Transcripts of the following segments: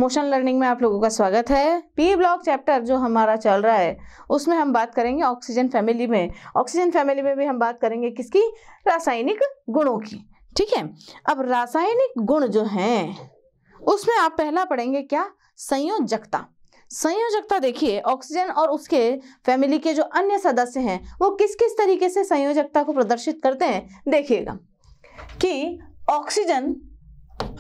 Motion learning में आप लोगों का स्वागत है। पी ब्लॉक चैप्टर जो हमारा चल रहा है उसमें हम बात करेंगे ऑक्सीजन फैमिली में। ऑक्सीजन फैमिली में भी हम बात करेंगे किसकी? रासायनिक गुणों की। ठीक है, अब रासायनिक गुण जो हैं उसमें आप पहला पढ़ेंगे क्या? संयोजकता। संयोजकता देखिए, ऑक्सीजन और उसके फैमिली के जो अन्य सदस्य हैं वो किस किस तरीके से संयोजकता को प्रदर्शित करते हैं। देखिएगा कि ऑक्सीजन,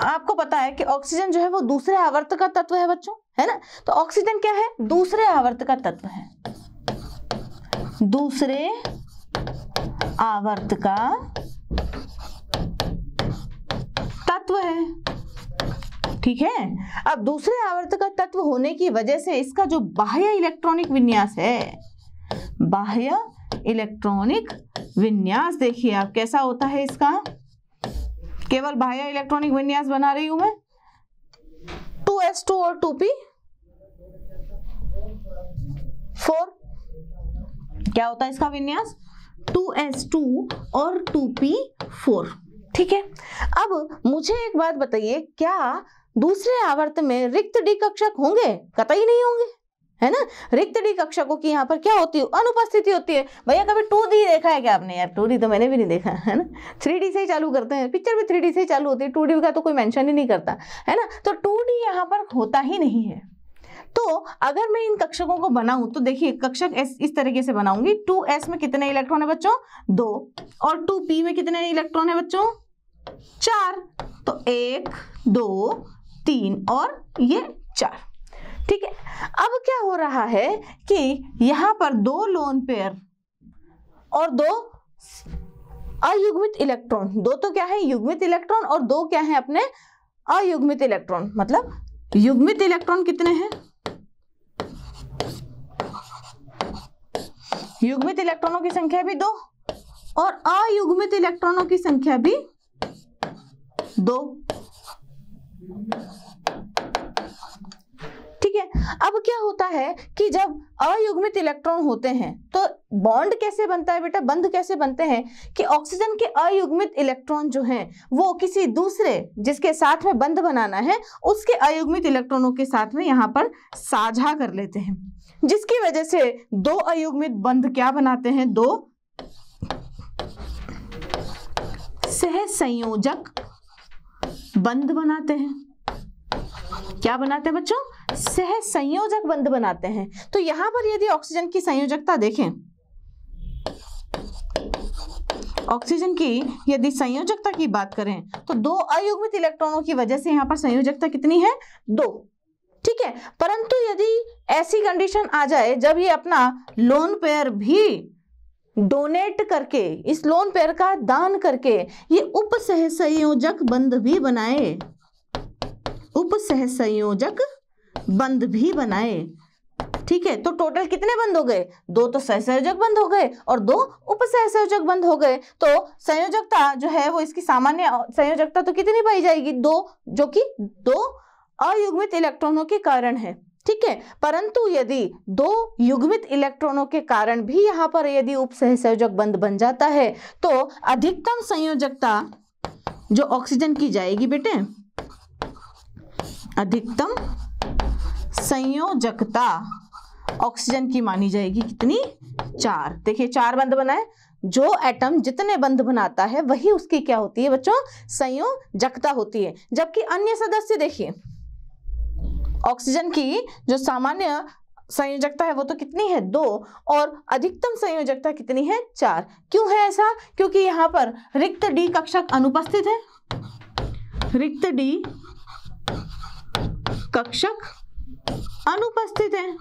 आपको पता है कि ऑक्सीजन जो है वो दूसरे आवर्त का तत्व है बच्चों, है ना। तो ऑक्सीजन क्या है? दूसरे आवर्त का तत्व है, दूसरे आवर्त का तत्व है। ठीक है, अब दूसरे आवर्त का तत्व होने की वजह से इसका जो बाह्य इलेक्ट्रॉनिक विन्यास है, बाह्य इलेक्ट्रॉनिक विन्यास देखिए आप कैसा होता है इसका। केवल बाह्य इलेक्ट्रॉनिक विन्यास बना रही हूं मैं, 2s2 और 2p4। क्या होता है इसका विन्यास? 2s2 और 2p4। ठीक है, अब मुझे एक बात बताइए, क्या दूसरे आवर्त में रिक्त डी कक्षक होंगे? कतई नहीं होंगे, है ना। रिक्त डी कक्षकों की यहाँ पर क्या होती है? अनुपस्थिति होती है। भैया कभी 2D देखा है क्या आपने? यार 2D तो मैंने भी नहीं देखा, है ना। 3D से ही चालू करते हैं, पिक्चर भी 3D से ही चालू होती है, 2D का तो कोई मेंशन ही नहीं करता, है ना। तो 2D यहाँ पर होता ही नहीं है। तो अगर मैं इन कक्षकों को बनाऊं तो देखिए, कक्षक इस तरीके से बनाऊंगी। 2s में कितने इलेक्ट्रॉन है बच्चों? 2। और 2p में कितने इलेक्ट्रॉन है बच्चों? 4। तो 1 2 3 और ये 4। ठीक है, अब क्या हो रहा है कि यहां पर 2 लोन पेयर और 2 अयुग्मित इलेक्ट्रॉन, 2 तो क्या है? युग्मित इलेक्ट्रॉन, और 2 क्या है? अपने अयुग्मित इलेक्ट्रॉन। मतलब युग्मित इलेक्ट्रॉन कितने हैं? युग्मित इलेक्ट्रॉनों की संख्या भी 2 और अयुग्मित इलेक्ट्रॉनों की संख्या भी 2। ठीक है, अब क्या होता है कि जब अयुग्मित इलेक्ट्रॉन होते हैं तो बॉन्ड कैसे बनता है बेटा? बंध कैसे बनते हैं कि ऑक्सीजन के अयुग्मित इलेक्ट्रॉन जो हैं वो किसी दूसरे जिसके साथ में बंध बनाना है उसके अयुग्मित इलेक्ट्रॉनों के साथ में यहाँ पर साझा कर लेते हैं, जिसकी वजह से 2 अयुग्मित बंध क्या बनाते हैं? 2 सहसंयोजक बंध बनाते हैं। क्या बनाते हैं बच्चों? सहसंयोजक बंध बनाते हैं। तो यहां पर यदि ऑक्सीजन की संयोजकता देखें, ऑक्सीजन की यदि संयोजकता की बात करें तो 2 अयुग्मित इलेक्ट्रॉनों की वजह से यहां पर संयोजकता कितनी है? 2। ठीक है, परंतु यदि ऐसी कंडीशन आ जाए जब ये अपना लोन पेयर भी डोनेट करके, इस लोन पेयर का दान करके ये उप सहसंयोजक बंध भी बनाए, उप सहसंयोजक बंध भी बनाए। ठीक है, तो टोटल कितने बंध हो गए? 2 तो सहसंयोजक बंध हो गए और 2 उप सहसंयोजक बंध हो गए। तो संयोजकता जो है वो इसकी सामान्य संयोजकता तो कितनी पाई जाएगी? 2, जो कि 2 अयुग्मित इलेक्ट्रॉनों के कारण है। ठीक है, परंतु यदि 2 युग्मित इलेक्ट्रॉनों के कारण भी यहाँ पर यदि उप सहसंयोजक बंध बन जाता है तो अधिकतम संयोजकता जो ऑक्सीजन की जाएगी बेटे, अधिकतम संयोजकता ऑक्सीजन की मानी जाएगी कितनी? 4। देखिए 4 बंध बनाए, जो एटम जितने बंध बनाता है वही उसकी क्या होती है बच्चों? संयोजकता होती है। जबकि अन्य सदस्य देखिए, ऑक्सीजन की जो सामान्य संयोजकता है वो तो कितनी है? 2 और अधिकतम संयोजकता कितनी है? 4। क्यों है ऐसा? क्योंकि यहाँ पर रिक्त डी कक्षक अनुपस्थित है, रिक्त डी कक्षक अनुपस्थित है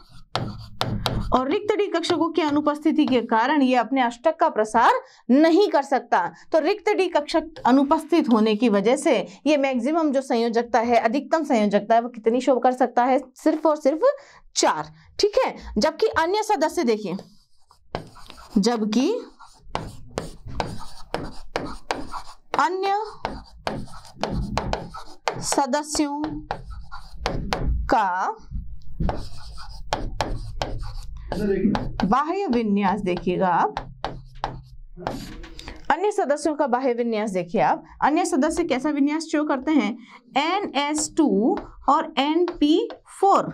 और रिक्त डी कक्षकों की अनुपस्थिति के कारण ये अपने अष्टक का प्रसार नहीं कर सकता। तो रिक्त डी कक्षक अनुपस्थित होने की वजह से ये मैक्सिमम जो संयोजकता है, अधिकतम संयोजकता है, वो कितनी शो कर सकता है? सिर्फ और सिर्फ 4। ठीक है, जबकि अन्य सदस्य देखिए, जबकि अन्य सदस्यों का बाह्य विन्यास देखिएगा आप, अन्य सदस्यों का बाह्य विन्यास देखिए आप, अन्य सदस्य कैसा विन्यास शो करते हैं, NS2 और NP4,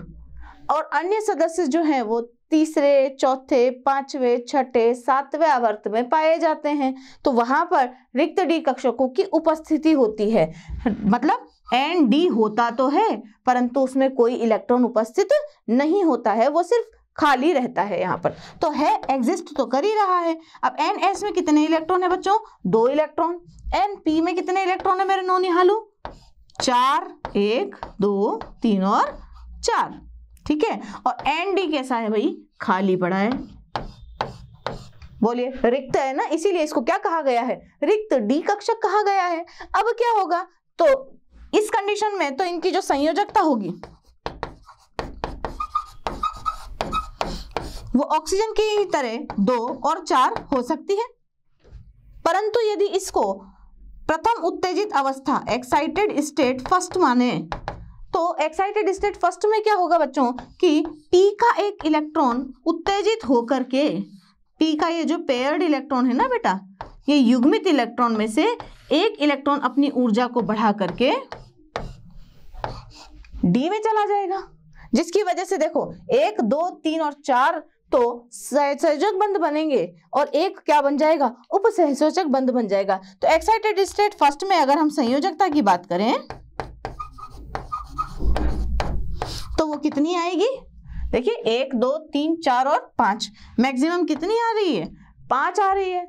और अन्य सदस्य जो हैं वो तीसरे, चौथे, पांचवें, छठे, सातवें आवर्त में पाए जाते हैं। तो वहां पर रिक्त डी कक्षकों की उपस्थिति होती है, मतलब ND होता तो है परंतु उसमें कोई इलेक्ट्रॉन उपस्थित नहीं होता है, वो सिर्फ खाली रहता है यहाँ पर। तो है, एग्जिस्ट तो कर ही रहा है। अब NS में कितने इलेक्ट्रॉन है बच्चों, 2 इलेक्ट्रॉन। NP में कितने इलेक्ट्रॉन है मेरे नौनिहालू, 4, 1, 2, 3 और 4, ठीक है। और ND कैसा है भाई, खाली पड़ा है, बोलिए रिक्त है ना, इसीलिए इसको क्या कहा गया है, रिक्त डी कक्षक कहा गया है। अब क्या होगा, तो इस कंडीशन में तो इनकी जो संयोजकता होगी वो ऑक्सीजन की ही तरह 2 और 4 हो सकती है, परंतु यदि इसको प्रथम उत्तेजित अवस्था एक्साइटेड स्टेट फर्स्ट माने, तो एक्साइटेड स्टेट फर्स्ट में क्या होगा बच्चों कि P का एक इलेक्ट्रॉन उत्तेजित होकर के, P का ये जो पेयर्ड इलेक्ट्रॉन है ना बेटा, ये युग्मित इलेक्ट्रॉन में से एक इलेक्ट्रॉन अपनी ऊर्जा को बढ़ा करके D में चला जाएगा, जिसकी वजह से देखो 1, 2, 3 और 4 तो सहसंयोजक बंध बनेंगे और एक क्या बन जाएगा, उपसहसंयोजक बंध बन जाएगा। तो एक्साइटेड स्टेट फर्स्ट में अगर हम संयोजकता की बात करें तो वो कितनी आएगी, देखिए 1, 2, 3, 4 और 5, मैक्सिमम कितनी आ रही है, 5 आ रही है।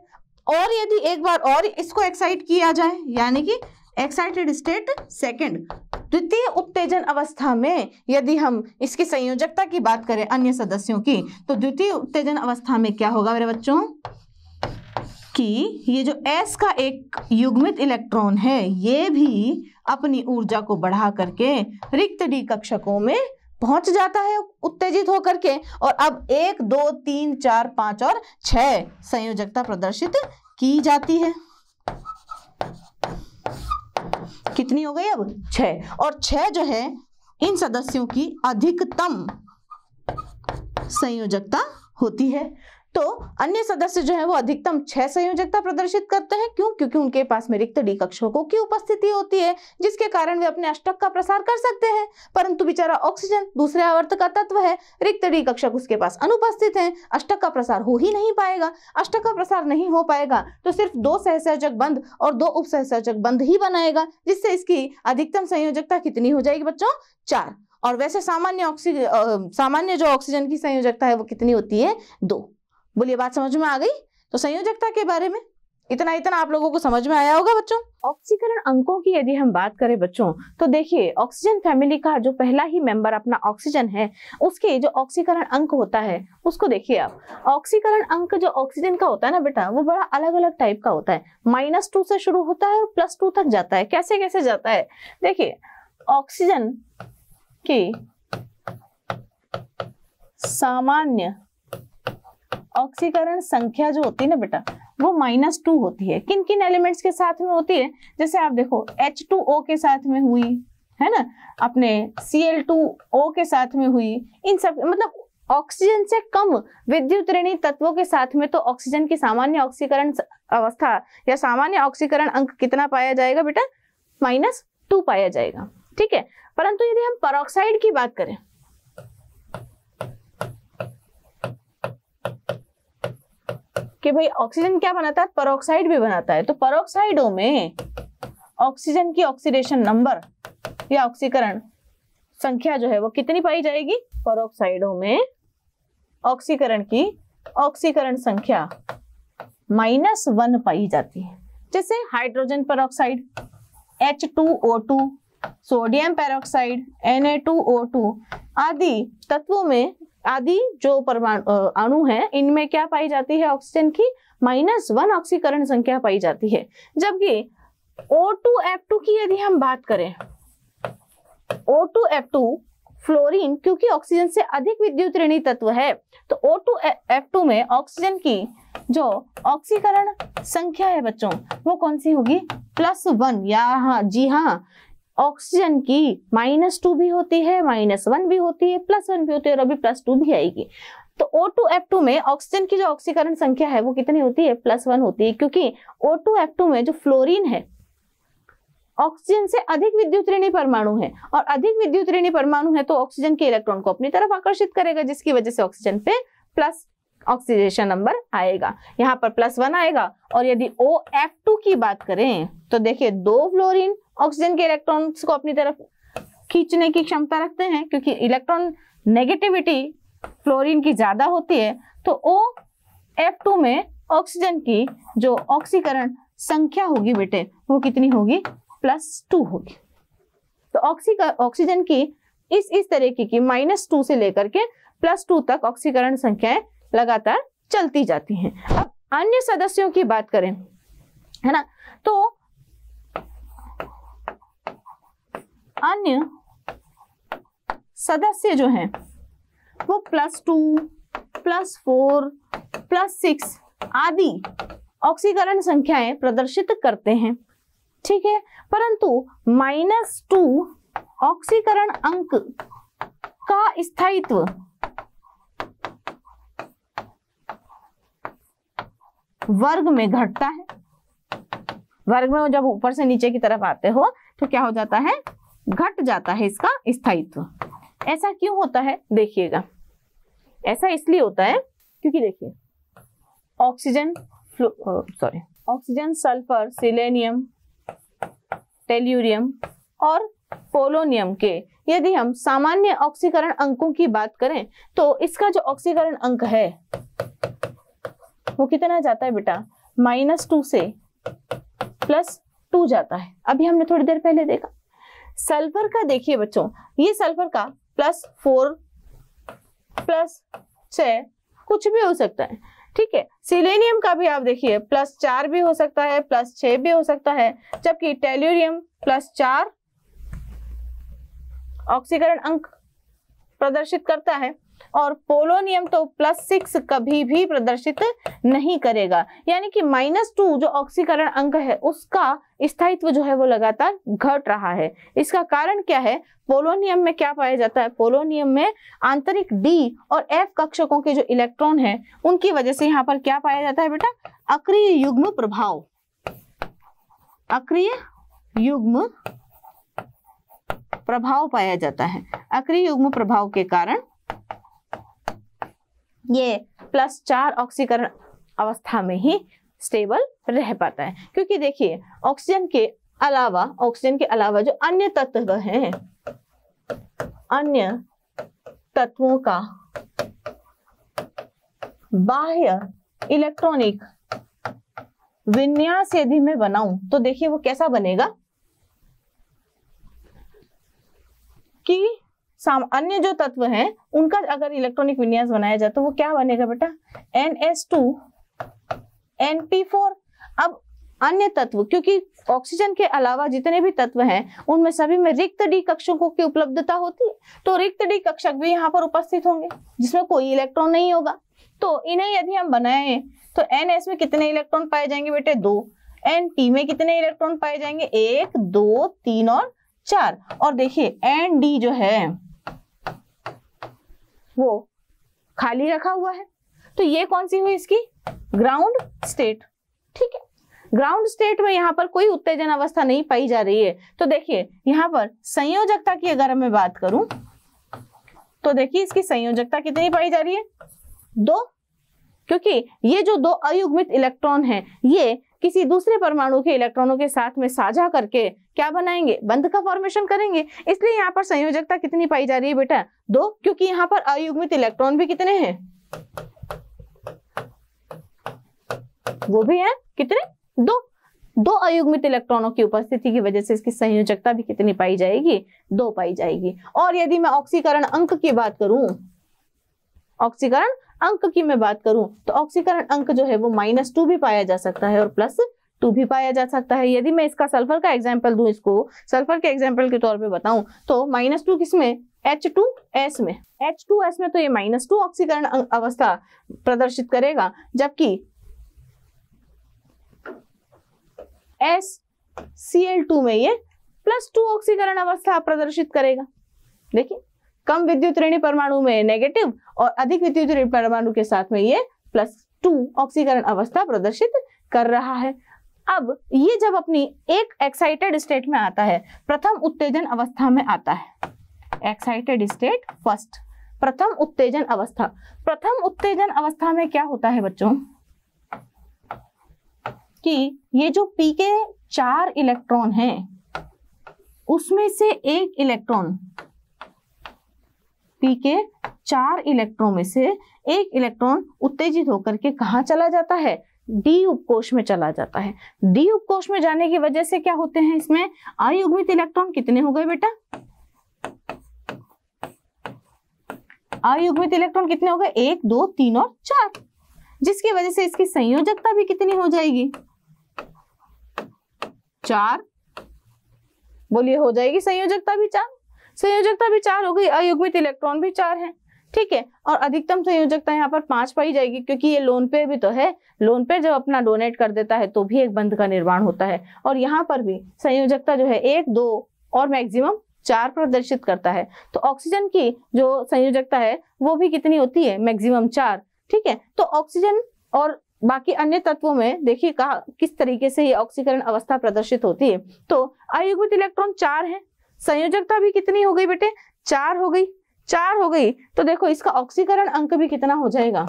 और यदि एक बार और इसको एक्साइट किया जाए, यानी कि एक्साइटेड स्टेट सेकंड, द्वितीय उत्तेजन अवस्था में यदि हम इसकी संयोजकता की बात करें अन्य सदस्यों की, तो द्वितीय उत्तेजन अवस्था में क्या होगा मेरे बच्चों कि ये जो S का एक युग्मित इलेक्ट्रॉन है ये भी अपनी ऊर्जा को बढ़ा करके रिक्त डी कक्षकों में पहुंच जाता है उत्तेजित होकर के, और अब 1, 2, 3, 4, 5 और 6 संयोजकता प्रदर्शित की जाती है। कितनी हो गई अब, 6, और 6 जो है इन सदस्यों की अधिकतम संयोजकता होती है। तो अन्य सदस्य जो है वो अधिकतम 6 संयोजकता प्रदर्शित करते हैं, क्यों, क्योंकि उनके पास में रिक्त डी कक्षकों की उपस्थिति होती है, जिसके कारण वे अपने अष्टक का प्रसार कर सकते हैं। परंतु बेचारा ऑक्सीजन दूसरे आवर्त का तत्व है, रिक्त डी कक्षक उसके पास अनुपस्थित हैं, अष्टक का प्रसार हो ही नहीं पाएगा। अष्टक का प्रसार नहीं हो पाएगा तो सिर्फ 2 सहसंयोजक बंध और 2 उपसहसंयोजक बंध ही बनाएगा, जिससे इसकी अधिकतम संयोजकता कितनी हो जाएगी बच्चों, 4। और वैसे सामान्य जो ऑक्सीजन की संयोजकता है वो कितनी होती है, 2। बोलिए बात समझ में आ गई। तो संयोजकता के बारे में इतना आप लोगों को समझ में आया होगा बच्चों। ऑक्सीकरण अंकों की यदि हम बात करें बच्चों, तो देखिए ऑक्सीजन फैमिली का जो पहला ही मेंबर अपना ऑक्सीजन है, उसके जो ऑक्सीकरण अंक होता है उसको देखिए आप। ऑक्सीकरण अंक जो ऑक्सीजन का होता है ना बेटा, वो बड़ा अलग अलग टाइप का होता है। -2 से शुरू होता है और +2 तक जाता है। कैसे कैसे जाता है, देखिए ऑक्सीजन की सामान्य ऑक्सीकरण संख्या जो होती है ना बेटा, वो -2 होती है। किन किन एलिमेंट्स के साथ में होती है, जैसे आप देखो H2O के साथ में हुई है ना, अपने Cl2O के साथ में हुई, इन सब मतलब ऑक्सीजन से कम विद्युत ऋणी तत्वों के साथ में तो ऑक्सीजन की सामान्य ऑक्सीकरण अवस्था या सामान्य ऑक्सीकरण अंक कितना पाया जाएगा बेटा, -2 पाया जाएगा, ठीक है। परंतु यदि हम पेरोक्साइड की बात करें, कि भाई ऑक्सीजन क्या बनाता है, पेरोक्साइड भी बनाता है, तो पेरोक्साइडों में ऑक्सीजन की ऑक्सीडेशन नंबर या ऑक्सीकरण संख्या जो है वो कितनी पाई जाएगी, पेरोक्साइडों में ऑक्सीकरण की ऑक्सीकरण संख्या -1 पाई जाती है। जैसे hydrogen peroxide H2O2, sodium peroxide Na2O2 आदि तत्वों में, आदि जो परमाणु अणु हैं, इनमें क्या पाई जाती है, ऑक्सीजन की -1 ऑक्सीकरण संख्या पाई जाती है। जबकि O2F2 की यदि हम बात करें, O2F2 फ्लोरीन क्योंकि ऑक्सीजन से अधिक विद्युत ऋणी तत्व है, तो O2F2 में ऑक्सीजन की जो ऑक्सीकरण संख्या है बच्चों, वो कौन सी होगी, +1। या हाँ जी हाँ, ऑक्सीजन की -2 भी होती है, -1 भी होती है, +1 भी होती है, और अभी +2 भी आएगी। तो O2F2 में ऑक्सीजन की जो ऑक्सीकरण संख्या है वो कितनी होती है, +1 होती है, क्योंकि O2F2 में जो फ्लोरीन है ऑक्सीजन से अधिक विद्युत ऋणी परमाणु है, और अधिक विद्युत ऋणी परमाणु है तो ऑक्सीजन के इलेक्ट्रॉन को अपनी तरफ आकर्षित करेगा, जिसकी वजह से ऑक्सीजन पे प्लस ऑक्सीडेशन नंबर आएगा, यहाँ पर +1 आएगा। और यदि OF2 की बात करें तो देखिए 2 फ्लोरीन ऑक्सीजन के इलेक्ट्रॉन्स को अपनी तरफ खींचने की क्षमता रखते हैं, क्योंकि इलेक्ट्रॉन नेगेटिविटी फ्लोरीन की ज्यादा होती है, तो OF2 में ऑक्सीजन की जो ऑक्सीकरण संख्या होगी बेटे वो कितनी होगी, +2 होगी। तो ऑक्सीजन की इस तरीके की -2 से लेकर के +2 तक ऑक्सीकरण संख्याएं लगातार चलती जाती हैं। अब अन्य सदस्यों की बात करें, है ना, तो अन्य सदस्य जो हैं वो +2, +4, +6 आदि ऑक्सीकरण संख्याएं प्रदर्शित करते हैं, ठीक है, परंतु -2 ऑक्सीकरण अंक का स्थायित्व वर्ग में घटता है। वर्ग में जब ऊपर से नीचे की तरफ आते हो तो क्या हो जाता है, घट जाता है इसका स्थायित्व। ऐसा क्यों होता है, देखिएगा, ऐसा इसलिए होता है क्योंकि देखिए ऑक्सीजन, सल्फर, सिलेनियम, टेल्यूरियम और पोलोनियम के यदि हम सामान्य ऑक्सीकरण अंकों की बात करें तो इसका जो ऑक्सीकरण अंक है वो कितना जाता है बेटा, -2 से +2 जाता है। अभी हमने थोड़ी देर पहले देखा सल्फर का, देखिए बच्चों ये सल्फर का +4, +6 कुछ भी हो सकता है, ठीक है। सिलेनियम का भी आप देखिए +4 भी हो सकता है, +6 भी हो सकता है, जबकि टेल्यूरियम +4 ऑक्सीकरण अंक प्रदर्शित करता है और पोलोनियम तो +6 कभी भी प्रदर्शित नहीं करेगा। यानी कि -2 जो ऑक्सीकरण अंक है उसका स्थायित्व जो है वो लगातार घट रहा है। इसका कारण क्या है, पोलोनियम में क्या पाया जाता है, पोलोनियम में आंतरिक D और F कक्षकों के जो इलेक्ट्रॉन हैं उनकी वजह से यहाँ पर क्या पाया जाता है बेटा, अक्रिय युग्म प्रभाव। अक्रिय युग्म प्रभाव पाया जाता है। अक्रिय युग्म प्रभाव के कारण ये +4 ऑक्सीकरण अवस्था में ही स्टेबल रह पाता है, क्योंकि देखिए ऑक्सीजन के अलावा जो अन्य तत्व हैं, अन्य तत्वों का बाह्य इलेक्ट्रॉनिक विन्यास यदि मैं बनाऊं तो देखिए वो कैसा बनेगा कि अन्य जो तत्व हैं उनका अगर इलेक्ट्रॉनिक विन्यास बनाया जाए तो वो क्या बनेगा बेटा, NH2 NP4। अब अन्य तत्व, क्योंकि ऑक्सीजन के अलावा जितने भी तत्व हैं उनमें सभी में रिक्त डी कक्षकों की उपलब्धता होती है, तो रिक्त डी कक्षक भी यहाँ पर उपस्थित होंगे जिसमें कोई इलेक्ट्रॉन नहीं होगा। तो इन्हें यदि हम बनाएं तो NS में कितने इलेक्ट्रॉन पाए जाएंगे बेटे, 2। NP में कितने इलेक्ट्रॉन पाए जाएंगे, 1, 2, 3 और 4। और देखिए ND जो है वो खाली रखा हुआ है, तो ये कौन सी हुई इसकी, ग्राउंड स्टेट, ठीक है। ग्राउंड स्टेट में यहाँ पर कोई उत्तेजन अवस्था नहीं पाई जा रही है। तो देखिए यहाँ पर संयोजकता की अगर मैं बात करूं तो देखिए इसकी संयोजकता कितनी पाई जा रही है, 2, क्योंकि ये जो 2 अयुग्मित इलेक्ट्रॉन हैं ये किसी दूसरे परमाणु के इलेक्ट्रॉनों के साथ में साझा करके क्या बनाएंगे, बंध का फॉर्मेशन करेंगे। इसलिए यहाँ पर संयोजकता कितनी पाई जा रही है बेटा, 2, क्योंकि यहाँ पर अयुग्मित इलेक्ट्रॉन भी कितने हैं, वो भी हैं कितने, 2 अयुग्मित इलेक्ट्रॉनों की उपस्थिति की वजह से इसकी संयोजकता भी कितनी पाई जाएगी, 2 पाई जाएगी। और यदि मैं ऑक्सीकरण अंक की बात करूं, ऑक्सीकरण अंक की मैं बात करूं तो ऑक्सीकरण अंक जो है वो -2 भी पाया जा सकता है और +2 भी पाया जा सकता है। यदि मैं इसका सल्फर का एग्जांपल दूं, इसको सल्फर के एग्जांपल के तौर पे बताऊं तो -2 किसमें, H2S में। H2S में तो ये -2 ऑक्सीकरण अवस्था प्रदर्शित करेगा, जबकि SCl2 में ये +2 ऑक्सीकरण अवस्था प्रदर्शित करेगा। देखिए कम विद्युत ऋणी परमाणु में नेगेटिव और अधिक विद्युत ऋणी परमाणु के साथ में ये +2 ऑक्सीकरण अवस्था प्रदर्शित कर रहा है। अब ये जब अपनी एक एक्साइटेड स्टेट में आता है, प्रथम उत्तेजन अवस्था में आता है, एक्साइटेड स्टेट फर्स्ट, प्रथम उत्तेजन अवस्था। प्रथम उत्तेजन अवस्था में क्या होता है बच्चों कि ये जो पी के 4 इलेक्ट्रॉन हैं उसमें से एक इलेक्ट्रॉन, पी के 4 इलेक्ट्रॉन में से एक इलेक्ट्रॉन उत्तेजित होकर के कहाँ चला जाता है, डी उपकोष में चला जाता है। डी उपकोष में जाने की वजह से क्या होते हैं, इसमें अयुग्मित इलेक्ट्रॉन कितने हो गए बेटा, अयुग्मित इलेक्ट्रॉन कितने हो गए, 1 2 3 और 4, जिसकी वजह से इसकी संयोजकता भी कितनी हो जाएगी, 4। बोलिए हो जाएगी संयोजकता भी 4, संयोजकता भी 4 हो गई, अयुग्मित इलेक्ट्रॉन भी 4 है, ठीक है। और अधिकतम संयोजकता यहाँ पर 5 पाई जाएगी, क्योंकि ये लोन पेयर भी तो है, लोन पेयर जब अपना डोनेट कर देता है तो भी एक बंध का निर्माण होता है, और यहाँ पर भी संयोजकता जो है 1 2 और मैक्सिमम 4 प्रदर्शित करता है। तो ऑक्सीजन की जो संयोजकता है वो भी कितनी होती है, मैक्सिमम 4, ठीक है। तो ऑक्सीजन और बाकी अन्य तत्वों में देखिए कहा किस तरीके से ये ऑक्सीकरण अवस्था प्रदर्शित होती है। तो अयुग्मित इलेक्ट्रॉन 4 है, संयोजकता भी कितनी हो गई बेटे, 4 हो गई, 4 हो गई। तो देखो इसका ऑक्सीकरण अंक भी कितना हो जाएगा,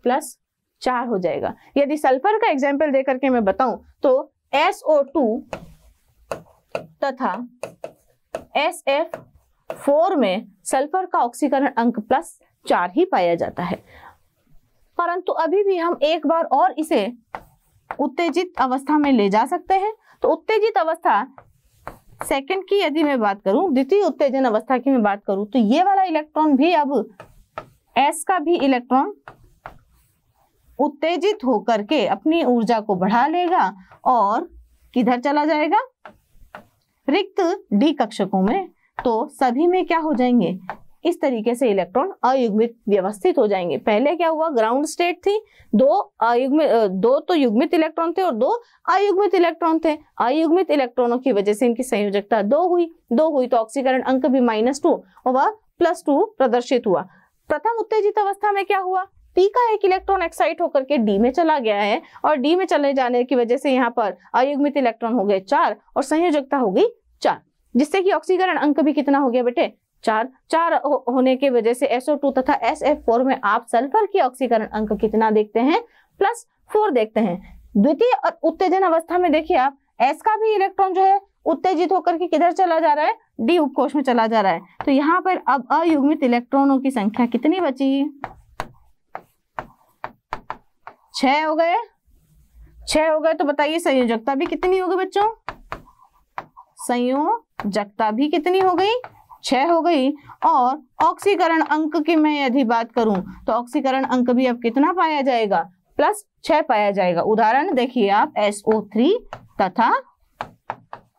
+4 हो जाएगा। यदि सल्फर का एग्जाम्पल देकर के मैं बताऊं तो SO2 तथा SF4 में सल्फर का ऑक्सीकरण अंक +4 ही पाया जाता है। परंतु अभी भी हम एक बार और इसे उत्तेजित अवस्था में ले जा सकते हैं। तो उत्तेजित अवस्था सेकंड की यदि मैं बात करूं, द्वितीय उत्तेजन अवस्था की मैं बात करूं, तो ये वाला इलेक्ट्रॉन भी अब S का भी इलेक्ट्रॉन उत्तेजित होकर के अपनी ऊर्जा को बढ़ा लेगा और किधर चला जाएगा, रिक्त डी कक्षकों में। तो सभी में क्या हो जाएंगे, इस तरीके से इलेक्ट्रॉन अयुग्मित व्यवस्थित हो जाएंगे। पहले क्या हुआ, ग्राउंड स्टेट थी, 2 तो युग्मित इलेक्ट्रॉन थे और 2 अयुग्मित इलेक्ट्रॉन थे। अयुग्मित इलेक्ट्रॉनों की वजह से इनकी संयोजकता 2 हुई तो ऑक्सीकरण अंक भी -2 और वह +2 प्रदर्शित हुआ। प्रथम उत्तेजित अवस्था में क्या हुआ, पी का एक इलेक्ट्रॉन एक्साइट होकर के डी में चला गया है और डी में चले जाने की वजह से यहाँ पर अयुग्मित इलेक्ट्रॉन हो गए 4 और संयोजकता हो गई 4, जिससे कि ऑक्सीकरण अंक भी कितना हो गया बेटे, 4 होने की वजह से SO2 तथा SF4 में आप सल्फर की ऑक्सीकरण अंक कितना देखते हैं, +4 देखते हैं। द्वितीय उत्तेजन अवस्था में देखिए आप S का भी इलेक्ट्रॉन जो है उत्तेजित होकर के किधर चला जा रहा है, डी उपकोष में चला जा रहा है। तो यहाँ पर अब अयुग्मित इलेक्ट्रॉनों की संख्या कितनी बची, 6 हो गए, 6 हो गए। तो बताइए संयोजकता भी कितनी हो गई बच्चों, संयोजकता भी कितनी हो गई, 6 हो गई। और ऑक्सीकरण अंक की मैं यदि बात करूं तो ऑक्सीकरण अंक भी अब कितना पाया जाएगा, +6 पाया जाएगा। उदाहरण देखिए आप SO3 तथा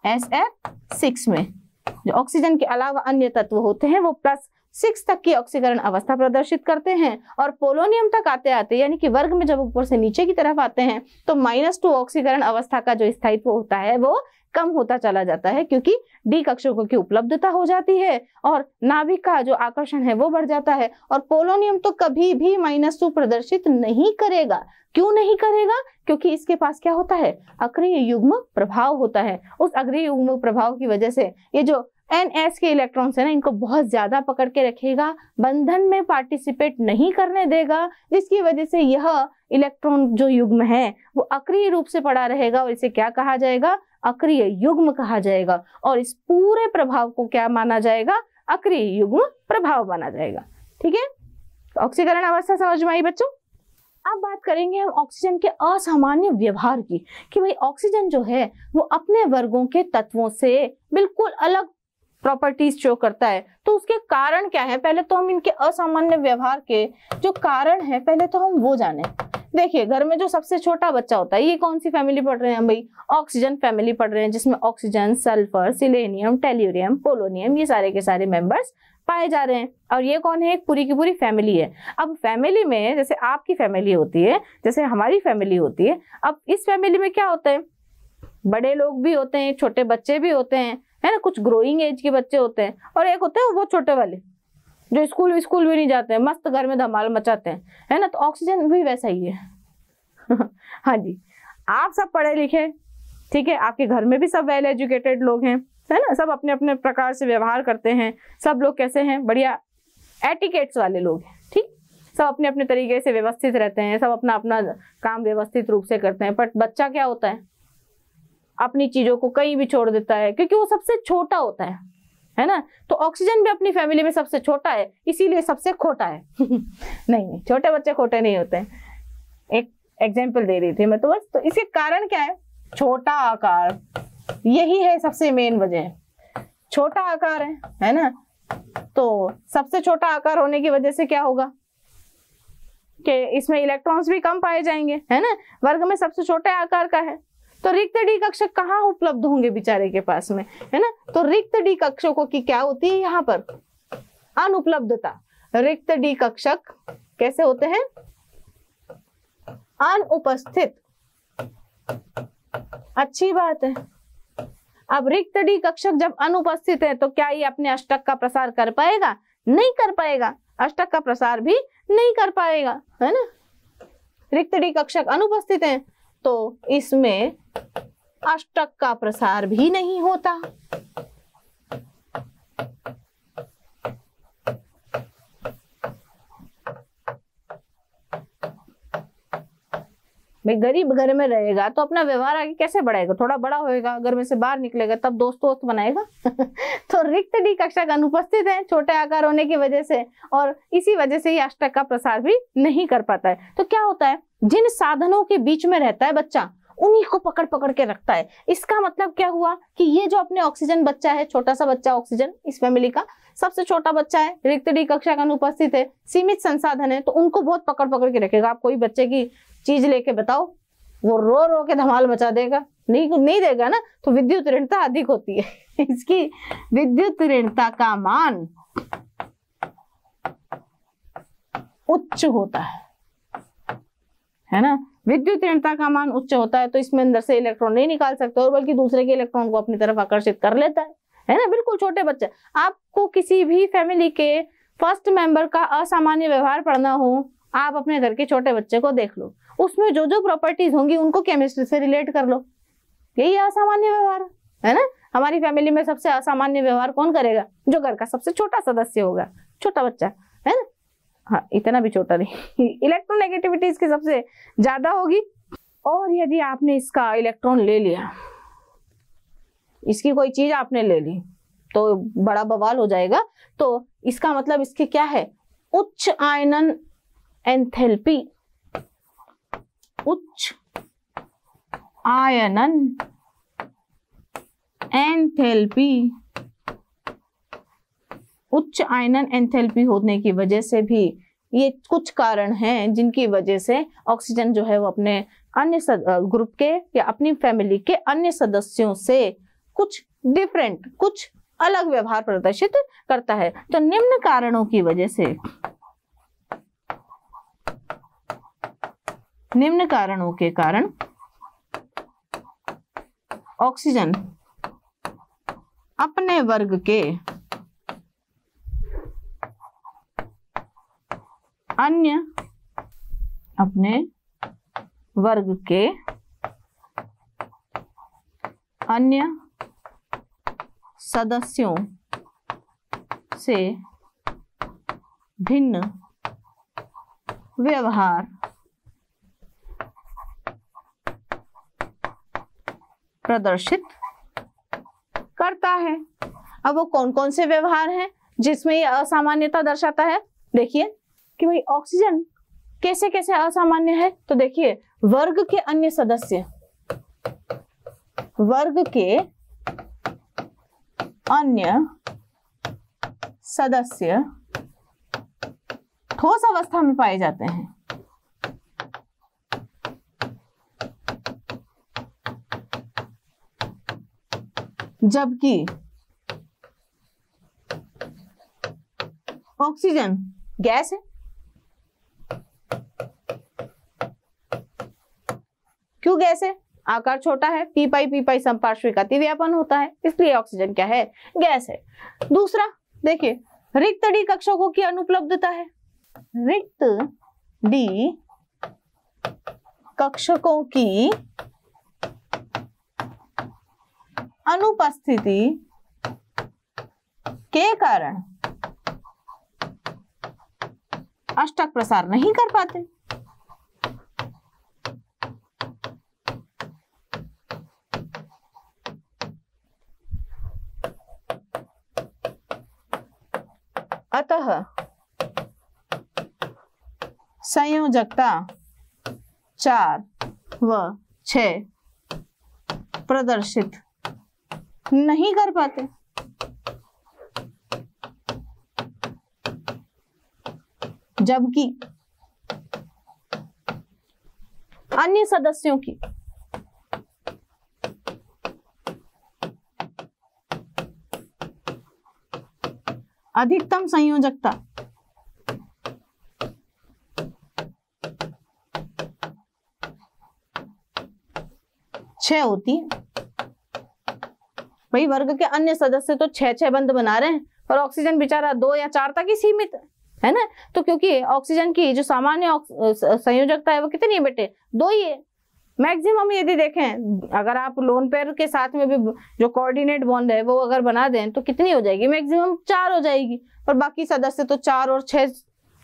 SF6 में जो ऑक्सीजन के अलावा अन्य तत्व होते हैं वो +6 तक की ऑक्सीकरण अवस्था प्रदर्शित करते हैं, और पोलोनियम तक आते आते यानी कि वर्ग में जब ऊपर से नीचे की तरफ आते हैं तो -2 ऑक्सीकरण अवस्था का जो स्थायित्व होता है वो कम होता चला जाता है, क्योंकि डी कक्षकों की उपलब्धता हो जाती है और नाभिक का जो आकर्षण है वो बढ़ जाता है। और पोलोनियम तो कभी भी -2 प्रदर्शित नहीं करेगा। क्यों नहीं करेगा, क्योंकि इसके पास क्या होता है, अक्रिय युग्म प्रभाव होता है। उस अक्रिय युग्म प्रभाव की वजह से ये जो NS के इलेक्ट्रॉन्स है ना, इनको बहुत ज्यादा पकड़ के रखेगा, बंधन में पार्टिसिपेट नहीं करने देगा, जिसकी वजह से यह इलेक्ट्रॉन जो युग्म है वो अक्रिय रूप से पड़ा रहेगा और इसे क्या कहा जाएगा, अक्रिय युग्म कहा जाएगा। और इस पूरे प्रभाव को क्या माना जाएगा, अक्रिय युग्म प्रभाव माना जाएगा। ठीक है, ऑक्सीकरण अवस्था समझ में आई बच्चों। अब बात करेंगे हम ऑक्सीजन के असामान्य व्यवहार की, कि भाई ऑक्सीजन जो है वो अपने वर्गों के तत्वों से बिल्कुल अलग प्रॉपर्टीज शो करता है। तो उसके कारण क्या है, पहले तो हम इनके असामान्य व्यवहार के जो कारण है पहले तो हम वो जाने। देखिए घर में जो सबसे छोटा बच्चा होता है, ये कौन सी फैमिली पढ़ रहे हैं हम भाई, ऑक्सीजन फैमिली पढ़ रहे हैं, जिसमें oxygen, sulphur, selenium, tellurium, polonium ये सारे के सारे मेंबर्स पाए जा रहे हैं। और ये कौन है, एक पूरी की पूरी फैमिली है। अब फैमिली में जैसे आपकी फैमिली होती है, जैसे हमारी फैमिली होती है, अब इस फैमिली में क्या होता है, बड़े लोग भी होते हैं, छोटे बच्चे भी होते हैं, है ना। कुछ ग्रोइंग एज के बच्चे होते हैं और एक होते हैं वो छोटे वाले जो स्कूल भी नहीं जाते हैं, मस्त घर में धमाल मचाते हैं, है ना। तो ऑक्सीजन भी वैसा ही है। हाँ जी, आप सब पढ़े लिखे, ठीक है, आपके घर में भी सब वेल एजुकेटेड लोग हैं, है ना, सब अपने अपने प्रकार से व्यवहार करते हैं, सब लोग कैसे हैं, बढ़िया एटिकेट्स वाले लोग हैं, ठीक, सब अपने अपने तरीके से व्यवस्थित रहते हैं, सब अपना अपना काम व्यवस्थित रूप से करते हैं। बट बच्चा क्या होता है, अपनी चीजों को कहीं भी छोड़ देता है क्योंकि वो सबसे छोटा होता है ना। तो ऑक्सीजन भी अपनी फैमिली में सबसे छोटा है, इसीलिए सबसे खोटा है। नहीं, छोटे बच्चे खोटे नहीं होते हैं। एक एग्जाम्पल दे रही थी मैं तो बस। तो इसके कारण क्या है, छोटा आकार, यही है सबसे मेन वजह, छोटा आकार है ना। तो सबसे छोटा आकार होने की वजह से क्या होगा कि इसमें इलेक्ट्रॉन्स भी कम पाए जाएंगे, है ना। वर्ग में सबसे छोटे आकार का है, तो रिक्त डी कक्षक कहाँ उपलब्ध होंगे बेचारे के पास में, है ना। तो रिक्त डी कक्षकों की क्या होती है यहाँ पर, अनुपलब्धता। रिक्त डी कक्षक कैसे होते हैं, अनुपस्थित। अच्छी बात है। अब रिक्त डी कक्षक जब अनुपस्थित है तो क्या ये अपने अष्टक का प्रसार कर पाएगा, नहीं कर पाएगा, अष्टक का प्रसार भी नहीं कर पाएगा, है ना। रिक्त डी कक्षक अनुपस्थित है तो इसमें अष्टक का प्रसार भी नहीं होता। भाई गरीब घर में रहेगा तो अपना व्यवहार आगे कैसे बढ़ाएगा, थोड़ा बड़ा होएगा, घर में से बाहर निकलेगा तब दोस्त बनाएगा। तो रिक्त डी कक्षक अनुपस्थित है छोटे आकार होने की वजह से, और इसी वजह से ही अष्टक का प्रसार भी नहीं कर पाता है। तो क्या होता है, जिन साधनों के बीच में रहता है बच्चा उन्हीं को पकड़ पकड़ के रखता है। इसका मतलब क्या हुआ कि ये जो अपने ऑक्सीजन बच्चा है, छोटा सा बच्चा ऑक्सीजन इस फैमिली का सबसे छोटा बच्चा है, रिक्त डी कक्षक अनुपस्थित है, सीमित संसाधन है, तो उनको बहुत पकड़ पकड़ के रखेगा। आप कोई बच्चे की चीज लेके बताओ, वो रो रो के धमाल मचा देगा, नहीं देगा ना, तो विद्युत ऋणता अधिक होती है। इसकी विद्युत ऋणता का मान उच्च होता है ना। विद्युत ऋणता का मान उच्च होता है तो इसमें अंदर से इलेक्ट्रॉन नहीं निकाल सकते और बल्कि दूसरे के इलेक्ट्रॉन को अपनी तरफ आकर्षित कर लेता है ना। बिल्कुल छोटे बच्चे, आपको किसी भी फैमिली के फर्स्ट मेंबर का असामान्य व्यवहार पढ़ना हो, आप अपने घर के छोटे बच्चे को देख लो, उसमें जो जो प्रॉपर्टीज होंगी उनको केमिस्ट्री से रिलेट कर लो, यही असामान्य व्यवहार है ना। हमारी फैमिली में सबसे असामान्य व्यवहार कौन करेगा, जो घर का सबसे छोटा सदस्य होगा, छोटा बच्चा, है ना। हाँ, इतना भी छोटा नहीं, इलेक्ट्रोनेगेटिविटी इसकी सबसे ज्यादा होगी। और यदि आपने इसका इलेक्ट्रॉन ले लिया, इसकी कोई चीज आपने ले ली तो बड़ा बवाल हो जाएगा। तो इसका मतलब इसके क्या है, उच्च आयनन एंथैल्पी, उच्च आयनन एंथैल्पी, उच्च आयनन एंथैल्पी होने की वजह से भी ये कुछ कारण हैं जिनकी वजह से ऑक्सीजन जो है वो अपने अन्य ग्रुप के या अपनी फैमिली के अन्य सदस्यों से कुछ डिफरेंट, कुछ अलग व्यवहार प्रदर्शित करता है। तो निम्न कारणों की वजह से, निम्न कारणों के कारण ऑक्सीजन अपने वर्ग के अन्य, अपने वर्ग के अन्य सदस्यों से भिन्न व्यवहार प्रदर्शित करता है। अब वो कौन कौन से व्यवहार हैं जिसमें ये असामान्यता दर्शाता है, देखिए कि भाई ऑक्सीजन कैसे कैसे असामान्य है। तो देखिए, वर्ग के अन्य सदस्य, वर्ग के अन्य सदस्य ठोस अवस्था में पाए जाते हैं, जबकि ऑक्सीजन गैस है। क्यों गैस है? आकार छोटा है, पी पाई समपार्श्विक अतिव्यापन होता है, इसलिए ऑक्सीजन क्या है, गैस है। दूसरा देखिए, रिक्त डी कक्षकों की अनुपलब्धता है। रिक्त डी कक्षकों की अनुपस्थिति के कारण अष्टक प्रसार नहीं कर पाते। अतः संयोजकता 4 व 6 प्रदर्शित नहीं कर पाते। जबकि अन्य सदस्यों की अधिकतम संयोजकता 6 होती है। भाई वर्ग के अन्य सदस्य तो 6 बंद बना रहे हैं और ऑक्सीजन बेचारा 2 या 4 तक ही सीमित है ना। तो क्योंकि ऑक्सीजन की जो सामान्य संयोजकता है वो कितनी है बेटे, 2 ही है। मैक्सिमम यदि देखें, अगर आप लोन पेयर के साथ में भी जो कोऑर्डिनेट बॉन्ड है वो अगर बना दें तो कितनी हो जाएगी, मैक्सिमम 4 हो जाएगी। और बाकी सदस्य तो 4 और 6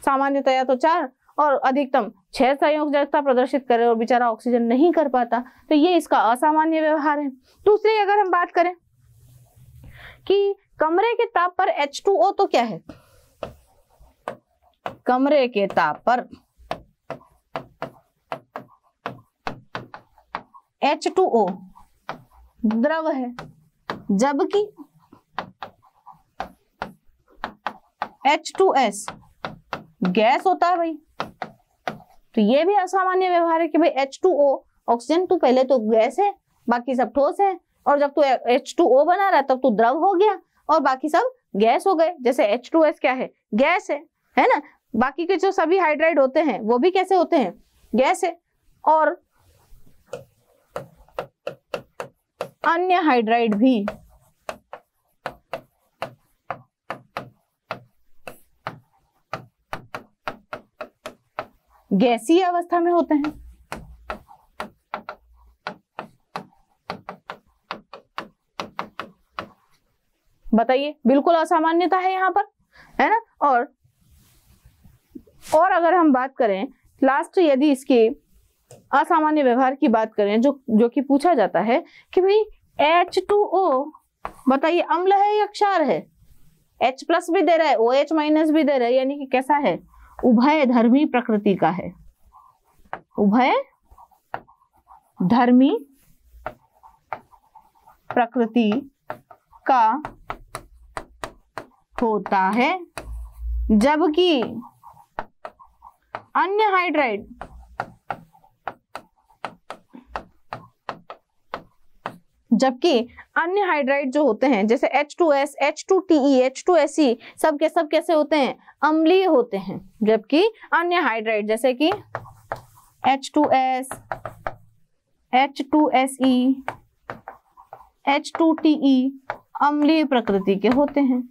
सामान्यतया तो 4 और अधिकतम 6 संयोजकता प्रदर्शित करे और बेचारा ऑक्सीजन नहीं कर पाता, तो ये इसका असामान्य व्यवहार है। दूसरी अगर हम बात करें कि कमरे के ताप पर H2O तो क्या है, कमरे के ताप पर H2O द्रव है, जबकि H2S गैस होता है भाई। तो ये भी असामान्य व्यवहार है कि भाई H2O, ऑक्सीजन तो पहले तो गैस है, बाकी सब ठोस है, और जब तू H2O बना रहा है तब तू द्रव हो गया और बाकी सब गैस हो गए। जैसे H2S क्या है, गैस है ना। बाकी के जो सभी हाइड्राइड होते हैं वो भी कैसे होते हैं, गैस है। और अन्य हाइड्राइड भी गैसीय अवस्था में होते हैं। बताइए, बिल्कुल असामान्यता है यहाँ पर, है ना। और अगर हम बात करें लास्ट, यदि इसके असामान्य व्यवहार की बात करें जो कि पूछा जाता है कि भाई H2O बताइए अम्ल है या क्षार है। H+ भी दे रहा है, OH- भी दे रहा है, यानी कि कैसा है, उभय धर्मी प्रकृति का है, उभय धर्मी प्रकृति का होता है। जबकि अन्य हाइड्राइड जो होते हैं जैसे H2S, H2TE, H2SE सब के सब कैसे होते हैं, अम्लीय होते हैं। जबकि अन्य हाइड्राइड जैसे कि H2S, H2SE, H2TE अम्लीय प्रकृति के होते हैं।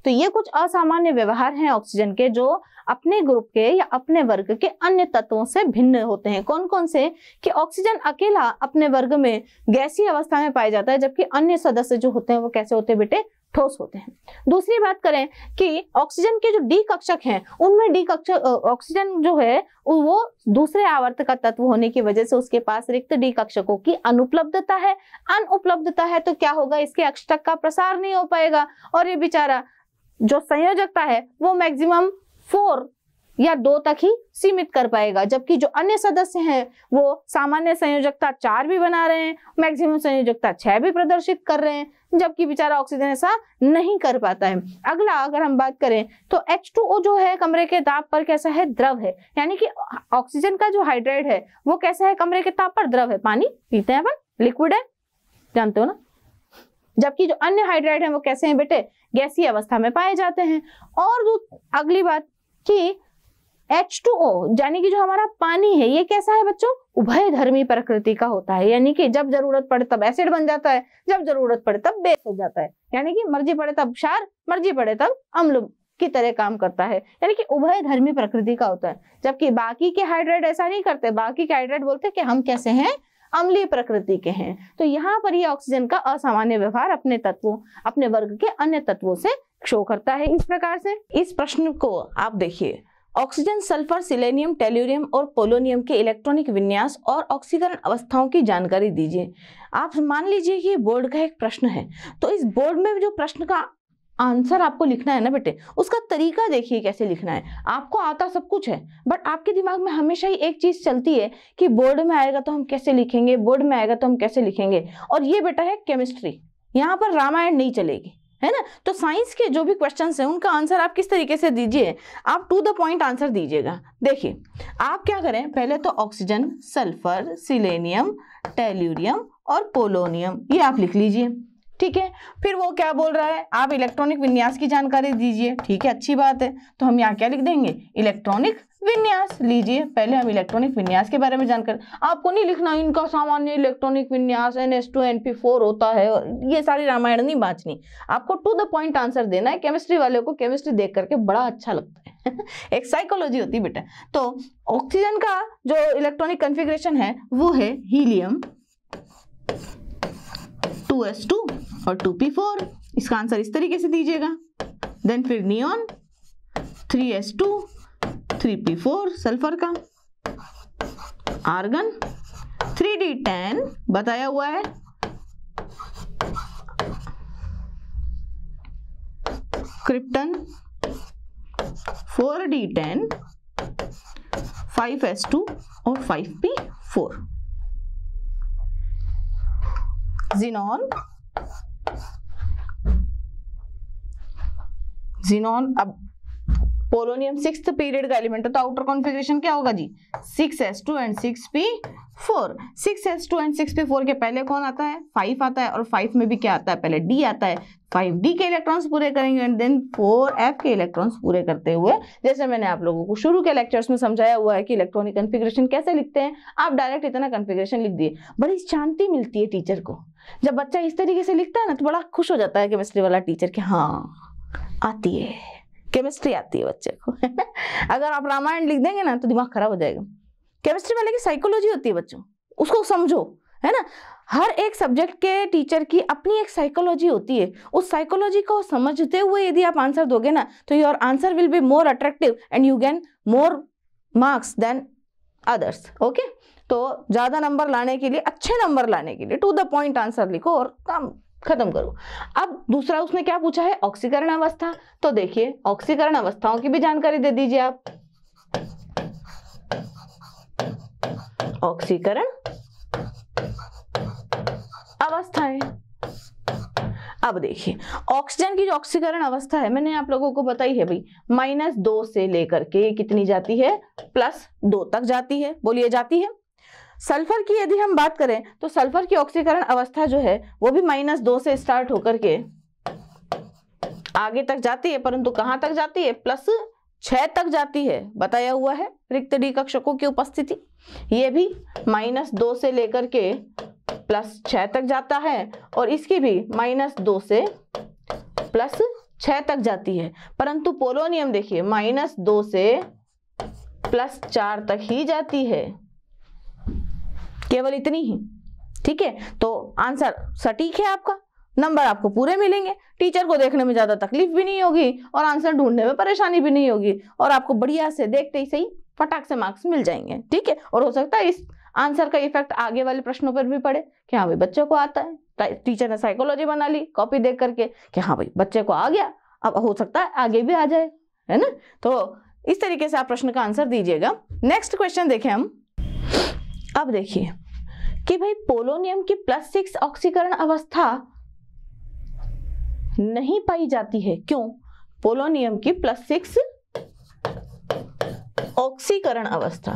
तो ये कुछ असामान्य व्यवहार हैं ऑक्सीजन के जो अपने ग्रुप के या अपने वर्ग के अन्य तत्वों से भिन्न होते हैं। कौन कौन से, कि ऑक्सीजन अकेला अपने वर्ग में गैसीय अवस्था में पाया जाता है, जबकि अन्य सदस्य जो होते हैं वो कैसे होते हैं बेटे, ठोस होते हैं। दूसरी बात करें कि ऑक्सीजन के जो डी कक्षक हैं उनमें डी कक्षक ऑक्सीजन जो है वो दूसरे आवर्त का तत्व होने की वजह से उसके पास रिक्त डी कक्षकों की अनुपलब्धता है। अनुपलब्धता है तो क्या होगा, इसके अष्टक का प्रसार नहीं हो पाएगा और ये बेचारा जो संयोजकता है वो मैक्सिमम 4 या 2 तक ही सीमित कर पाएगा, जबकि जो अन्य सदस्य हैं वो सामान्य संयोजकता 4 भी बना रहे हैं, मैक्सिमम संयोजकता 6 भी प्रदर्शित कर रहे हैं, जबकि बेचारा ऑक्सीजन ऐसा नहीं कर पाता है। अगला अगर हम बात करें तो H2O जो है कमरे के ताप पर कैसा है, द्रव है, यानी कि ऑक्सीजन का जो हाइड्राइड है वो कैसा है, कमरे के ताप पर द्रव है, पानी पीते हैं अपन, लिक्विड है, जानते हो ना। जबकि जो अन्य हाइड्राइड है वो कैसे हैं बेटे, गैसीय अवस्था में पाए जाते हैं। और अगली बात कि H2O यानी कि जो हमारा पानी है ये कैसा है बच्चों, उभयधर्मी प्रकृति का होता है, यानी कि जब जरूरत पड़े तब एसिड बन जाता है, जब जरूरत पड़े तब बेस हो जाता है, यानी कि मर्जी पड़े तब क्षार, मर्जी पड़े तब अम्ल की तरह काम करता है, यानी कि उभयधर्मी प्रकृति का होता है। जबकि बाकी के हाइड्राइड ऐसा नहीं करते, बाकी के हाइड्राइड बोलते हैं कि हम कैसे हैं, अम्लीय प्रकृति के हैं। तो यहाँ पर ये ऑक्सीजन का असामान्य व्यवहार अपने तत्वों, अपने वर्ग के अन्य तत्वों से शो करता है इस प्रकार से। इस प्रश्न को आप देखिए, ऑक्सीजन, सल्फर, सिलेनियम, टेल्यूरियम और पोलोनियम के इलेक्ट्रॉनिक विन्यास और ऑक्सीकरण अवस्थाओं की जानकारी दीजिए। आप मान लीजिए कि बोर्ड का एक प्रश्न है, तो इस बोर्ड में जो प्रश्न का आंसर आपको लिखना है ना बेटे, उसका तरीका देखिए कैसे लिखना है। आपको आता सब कुछ है, बट आपके दिमाग में हमेशा ही एक चीज चलती है कि बोर्ड में आएगा तो हम कैसे लिखेंगे, बोर्ड में आएगा तो हम कैसे लिखेंगे। और ये बेटा है केमिस्ट्री, यहाँ पर रामायण नहीं चलेगी, है ना। तो साइंस के जो भी क्वेश्चंस हैं उनका आंसर आप किस तरीके से दीजिए, आप टू द पॉइंट आंसर दीजिएगा। देखिए आप क्या करें, पहले तो ऑक्सीजन, सल्फर, सिलेनियम, टेल्यूरियम और पोलोनियम ये आप लिख लीजिए, ठीक है। फिर वो क्या बोल रहा है, आप इलेक्ट्रॉनिक विन्यास की जानकारी दीजिए, ठीक है, अच्छी बात है। तो हम यहाँ क्या लिख देंगे, इलेक्ट्रॉनिक विन्यास लीजिए। पहले हम इलेक्ट्रॉनिक विन्यास के बारे में जानकर, आपको नहीं लिखना इनका सामान्य इलेक्ट्रॉनिक विन्यास NH2NP4 होता है, ये सारी रामायण नहीं बांचनी, आपको टू द पॉइंट आंसर देना है। केमिस्ट्री वाले को केमिस्ट्री देख करके बड़ा अच्छा लगता है एक साइकोलॉजी होती है बेटा। तो ऑक्सीजन का जो इलेक्ट्रॉनिक कॉन्फ़िगरेशन है वो है हीलियम 2s2 और 2p4, इसका आंसर इस तरीके से दीजिएगा। देन फिर नियॉन 3s2 3p4 सल्फर का, आर्गन 3d10 बताया हुआ है, क्रिप्टन 4d10 5s2 और 5p4, जीनॉन अब पोलोनियम 6th पीरियड का एलिमेंट है, तो आउटर कॉन्फ़िगरेशन क्या होगा जी, 6s2 and 6p4। 6s2 and 6p4 के पहले कौन आता है, 5 आता है, और 5 में भी क्या आता है, पहले d आता है। 5d के इलेक्ट्रॉन्स पूरे करेंगे एंड देन 4f के इलेक्ट्रॉन्स पूरे करते हुए, जैसे मैंने आप लोगों को शुरू के लेक्चर्स में समझाया हुआ है कि इलेक्ट्रॉनिक कॉन्फ़िगरेशन कैसे लिखते हैं, आप डायरेक्ट इतना कॉन्फ़िगरेशन लिख दिए। बड़ी शांति मिलती है टीचर को, जब बच्चा इस तरीके से लिखता है ना तो बड़ा खुश हो जाता है केमिस्ट्री वाला टीचर कि हाँ आती है, केमिस्ट्री आती है बच्चे को अगर आप रामायण लिख देंगे ना तो दिमाग खराब हो जाएगा। केमिस्ट्री वाले की साइकोलॉजी होती है बच्चों, उसको समझो, है ना। हर एक सब्जेक्ट के टीचर की अपनी एक साइकोलॉजी होती है, उस साइकोलॉजी को समझते हुए यदि आप आंसर दोगे ना तो your answer will be more attractive and you gain more marks than others. Okay, तो ज्यादा नंबर लाने के लिए, अच्छे नंबर लाने के लिए टू द पॉइंट आंसर लिखो और काम खत्म करो। अब दूसरा उसने क्या पूछा है, ऑक्सीकरण अवस्था। तो देखिए ऑक्सीकरण अवस्थाओं की भी जानकारी दे दीजिए आप। ऑक्सीकरण अवस्थाएं, अब देखिए ऑक्सीजन की जो ऑक्सीकरण अवस्था है मैंने आप लोगों को बताई है भाई, -2 से लेकर के कितनी जाती है, +2 तक जाती है, बोलिए जाती है। सल्फर की यदि हम बात करें तो सल्फर की ऑक्सीकरण अवस्था जो है वो भी -2 से स्टार्ट होकर के आगे तक जाती है, परंतु कहां तक जाती है, +6 तक जाती है, बताया हुआ है। रिक्त डी कक्षकों की उपस्थिति, ये भी -2 से लेकर के +6 तक जाता है, और इसकी भी -2 से +6 तक जाती है। परंतु पोलोनियम देखिए -2 से +4 तक ही जाती है, केवल इतनी ही, ठीक है। तो आंसर सटीक है आपका, नंबर आपको पूरे मिलेंगे, टीचर को देखने में ज्यादा तकलीफ भी नहीं होगी और आंसर ढूंढने में परेशानी भी नहीं होगी, और आपको बढ़िया से देखते ही सही फटाक से मार्क्स मिल जाएंगे, ठीक है। और हो सकता है इस आंसर का इफेक्ट आगे वाले प्रश्नों पर भी पड़े कि हाँ भाई बच्चे को आता है, टीचर ने साइकोलॉजी बना ली कॉपी देख करके कि हाँ भाई बच्चे को आ गया, अब हो सकता है आगे भी आ जाए, है ना। तो इस तरीके से आप प्रश्न का आंसर दीजिएगा। नेक्स्ट क्वेश्चन देखें हम। अब देखिए कि भाई पोलोनियम की +6 ऑक्सीकरण अवस्था नहीं पाई जाती है, क्यों? पोलोनियम की +6 ऑक्सीकरण अवस्था,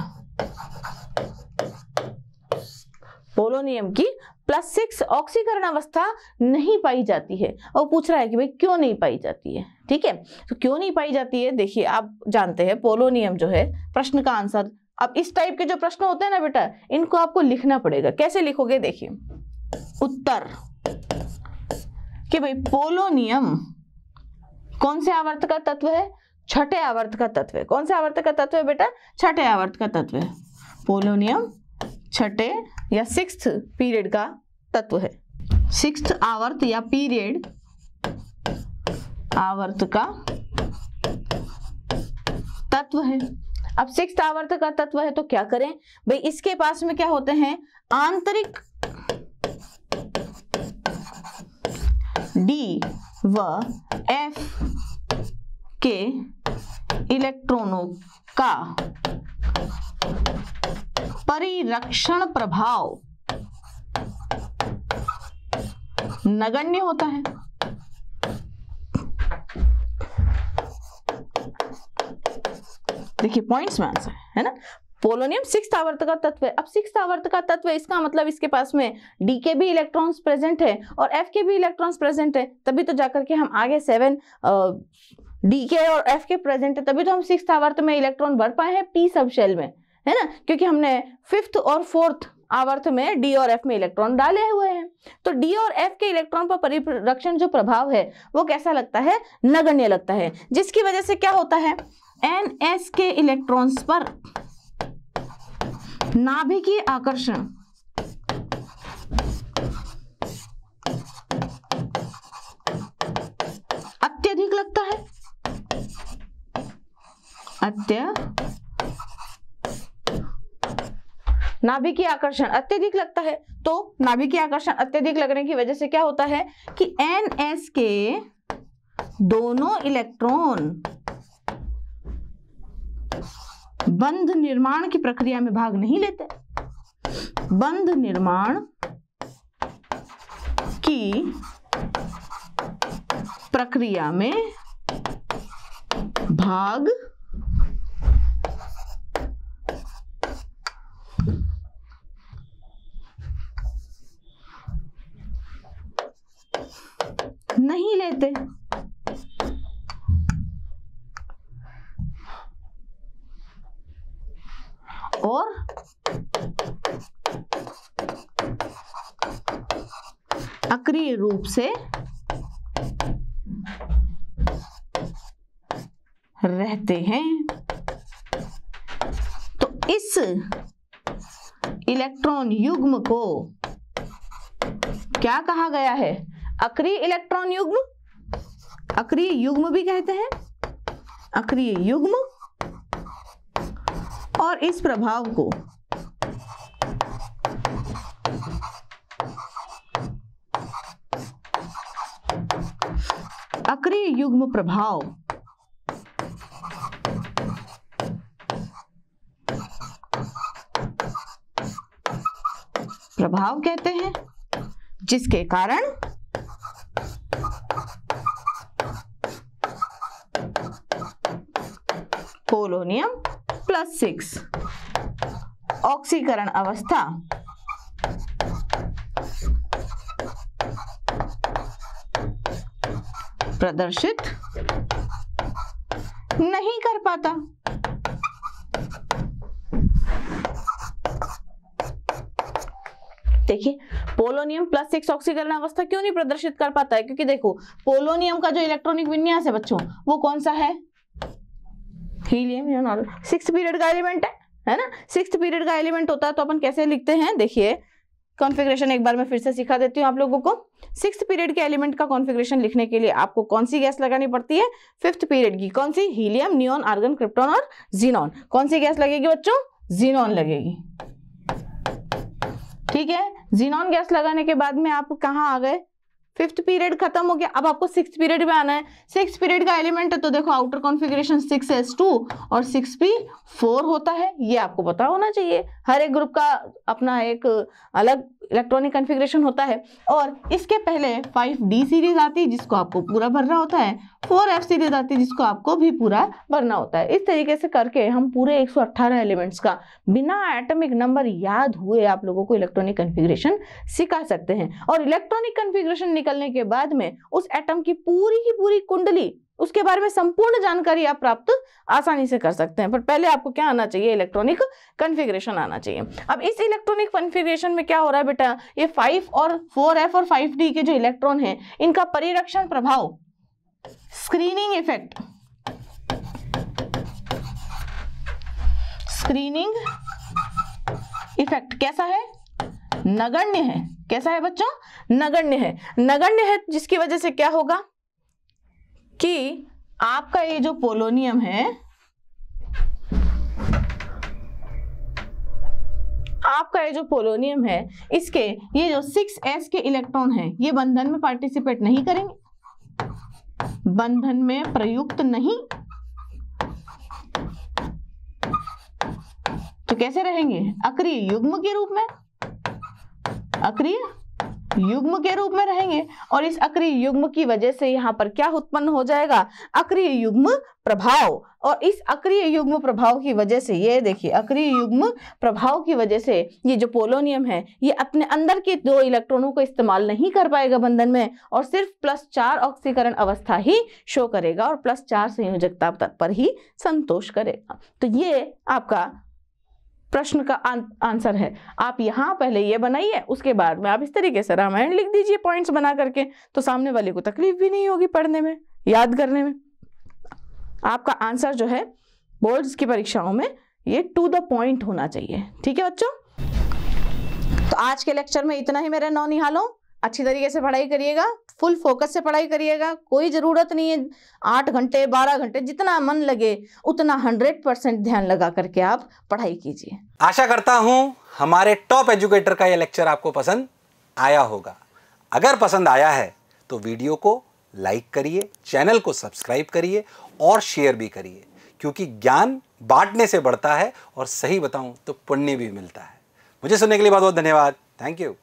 पोलोनियम की +6 ऑक्सीकरण अवस्था नहीं पाई जाती है, और पूछ रहा है कि भाई क्यों नहीं पाई जाती है। ठीक है, तो क्यों नहीं पाई जाती है, देखिए आप जानते हैं पोलोनियम जो है, प्रश्न का आंसर, अब इस टाइप के जो प्रश्न होते हैं ना बेटा, इनको आपको लिखना पड़ेगा। कैसे लिखोगे, देखिए उत्तर कि भाई पोलोनियम कौन से आवर्त का तत्व है? छठे आवर्त का तत्व है। कौन से आवर्त का तत्व है बेटा? छठे आवर्त का तत्व है। पोलोनियम छठे या 6th पीरियड का तत्व है। 6th आवर्त या पीरियड आवर्त का तत्व है। अब 6th आवर्त का तत्व है तो क्या करें भाई, इसके पास में क्या होते हैं? आंतरिक डी व एफ के इलेक्ट्रॉनों का परिरक्षण प्रभाव नगण्य होता है। देखिए पॉइंट्स में आंसर है ना। पोलोनियम 6th आवर्त का तत्व है। अब 6th आवर्त का तत्व है, इसका मतलब इसके पास में डी के भी इलेक्ट्रॉन्स प्रेजेंट है और एफ के भी इलेक्ट्रॉन्स प्रेजेंट है, तभी तो जाकर के हम आगे 7 डी के और एफ के प्रेजेंट है, तभी तो हम 6th आवर्त में इलेक्ट्रॉन भर पाए हैं पी सब शेल में, है ना, क्योंकि हमने 5th और 4th आवर्त में डी और एफ में इलेक्ट्रॉन डाले हुए हैं। तो डी और एफ के इलेक्ट्रॉन पर परिरक्षण जो प्रभाव है वो कैसा लगता है? नगण्य लगता है, जिसकी वजह से क्या होता है? एनएस के इलेक्ट्रॉन्स पर नाभिकीय आकर्षण अत्यधिक लगता है। नाभिकीय आकर्षण अत्यधिक लगता है, तो नाभिकीय आकर्षण अत्यधिक लगने की वजह से क्या होता है कि एनएस के दोनों इलेक्ट्रॉन बंध निर्माण की प्रक्रिया में भाग नहीं लेते। बंध निर्माण की प्रक्रिया में भाग नहीं लेते। और अक्रिय रूप से रहते हैं। तो इस इलेक्ट्रॉन युग्म को क्या कहा गया है? अक्रिय इलेक्ट्रॉन युग्म, अक्रिय युग्म भी कहते हैं, अक्रिय युग्म। और इस प्रभाव को अक्रिय युग्म प्रभाव कहते हैं, जिसके कारण पोलोनियम +6 ऑक्सीकरण अवस्था प्रदर्शित नहीं कर पाता। देखिए पोलोनियम +6 ऑक्सीकरण अवस्था क्यों नहीं प्रदर्शित कर पाता है? क्योंकि देखो पोलोनियम का जो इलेक्ट्रॉनिक विन्यास है बच्चों, वो कौन सा है? हीलियम या नॉर्मल 6th पीरियड का एलिमेंट है ना। 6th पीरियड का एलिमेंट होता है तो अपन कैसे लिखते हैं? देखिए कॉन्फ़िगरेशन एक बार मैं फिर से सिखा देती हूँ आप लोगों को। 6th पीरियड के एलिमेंट का कॉन्फ़िगरेशन लिखने के लिए आपको कौन सी गैस लगानी पड़ती है? 5th पीरियड की। कौन सी? हीलियम, नियॉन, आर्गन, क्रिप्टॉन और जीनॉन। कौन सी गैस लगेगी बच्चों? जीनॉन लगेगी। ठीक है, जीनॉन गैस लगाने के बाद में आप कहाँ आ गए? 5th पीरियड खत्म हो गया, अब आपको 6th पीरियड में आना है। 6th पीरियड का एलिमेंट है तो देखो आउटर कॉन्फ़िगरेशन 6s2 और 6p4 होता है, ये आपको पता होना चाहिए। हर एक ग्रुप का अपना एक अलग इलेक्ट्रॉनिक कॉन्फ़िगरेशन होता है। और इसके पहले 5d सीरीज आती है जिसको आपको पूरा भरना होता है, 4f सीरीज आती है जिसको आपको भी पूरा भरना होता है। इस तरीके से करके हम पूरे 118 एलिमेंट्स का बिना एटॉमिक नंबर याद हुए आप लोगों को इलेक्ट्रॉनिक कॉन्फ़िगरेशन सिखा सकते हैं। और इलेक्ट्रॉनिक कॉन्फ़िगरेशन निकलने के बाद में उस एटम की पूरी कुंडली, उसके बारे में संपूर्ण जानकारी आप प्राप्त आसानी से कर सकते हैं। पर पहले आपको क्या आना चाहिए, इलेक्ट्रॉनिक कॉन्फ़िगरेशन आना चाहिए। अब इस इलेक्ट्रॉनिक कॉन्फ़िगरेशन में क्या हो रहा है बेटा, ये 5 और 4f और 5d के जो इलेक्ट्रॉन हैं इनका परिरक्षण प्रभाव, स्क्रीनिंग इफेक्ट, स्क्रीनिंग इफेक्ट कैसा है, नगण्य है। कैसा है बच्चों, नगण्य है। नगण्य है जिसकी वजह से क्या होगा कि आपका ये जो पोलोनियम है, आपका ये जो पोलोनियम है, इसके ये जो 6s के इलेक्ट्रॉन हैं ये बंधन में पार्टिसिपेट नहीं करेंगे, बंधन में प्रयुक्त नहीं, तो कैसे रहेंगे, अक्रिय युग्म के रूप में, अक्रिय युग्म के रूप में रहेंगे। और इस अक्रिय युग्म की वजह से यहाँ पर क्या उत्पन्न हो जाएगा, अक्रिय युग्म प्रभाव। और इस अक्रिय युग्म प्रभाव की वजह से, ये देखिए अक्रिय युग्म प्रभाव की वजह से ये जो पोलोनियम है ये अपने अंदर के 2 इलेक्ट्रॉनों को इस्तेमाल नहीं कर पाएगा बंधन में, और सिर्फ +4 ऑक्सीकरण अवस्था ही शो करेगा और +4 संयोजकता पर ही संतोष करेगा। तो ये आपका प्रश्न का आंसर है। आप यहाँ पहले ये बनाइए, उसके बाद में आप इस तरीके से रामायण लिख दीजिए पॉइंट्स बना करके, तो सामने वाले को तकलीफ भी नहीं होगी पढ़ने में, याद करने में। आपका आंसर जो है बोर्ड्स की परीक्षाओं में ये टू द पॉइंट होना चाहिए। ठीक है बच्चों, तो आज के लेक्चर में इतना ही मेरे नौनिहालों। अच्छी तरीके से पढ़ाई करिएगा, फुल फोकस से पढ़ाई करिएगा। कोई ज़रूरत नहीं है 8 घंटे 12 घंटे, जितना मन लगे उतना 100% ध्यान लगा करके आप पढ़ाई कीजिए। आशा करता हूं हमारे टॉप एजुकेटर का यह लेक्चर आपको पसंद आया होगा। अगर पसंद आया है तो वीडियो को लाइक करिए, चैनल को सब्सक्राइब करिए और शेयर भी करिए, क्योंकि ज्ञान बांटने से बढ़ता है और सही बताऊं तो पुण्य भी मिलता है। मुझे सुनने के लिए बहुत बहुत धन्यवाद। Thank you.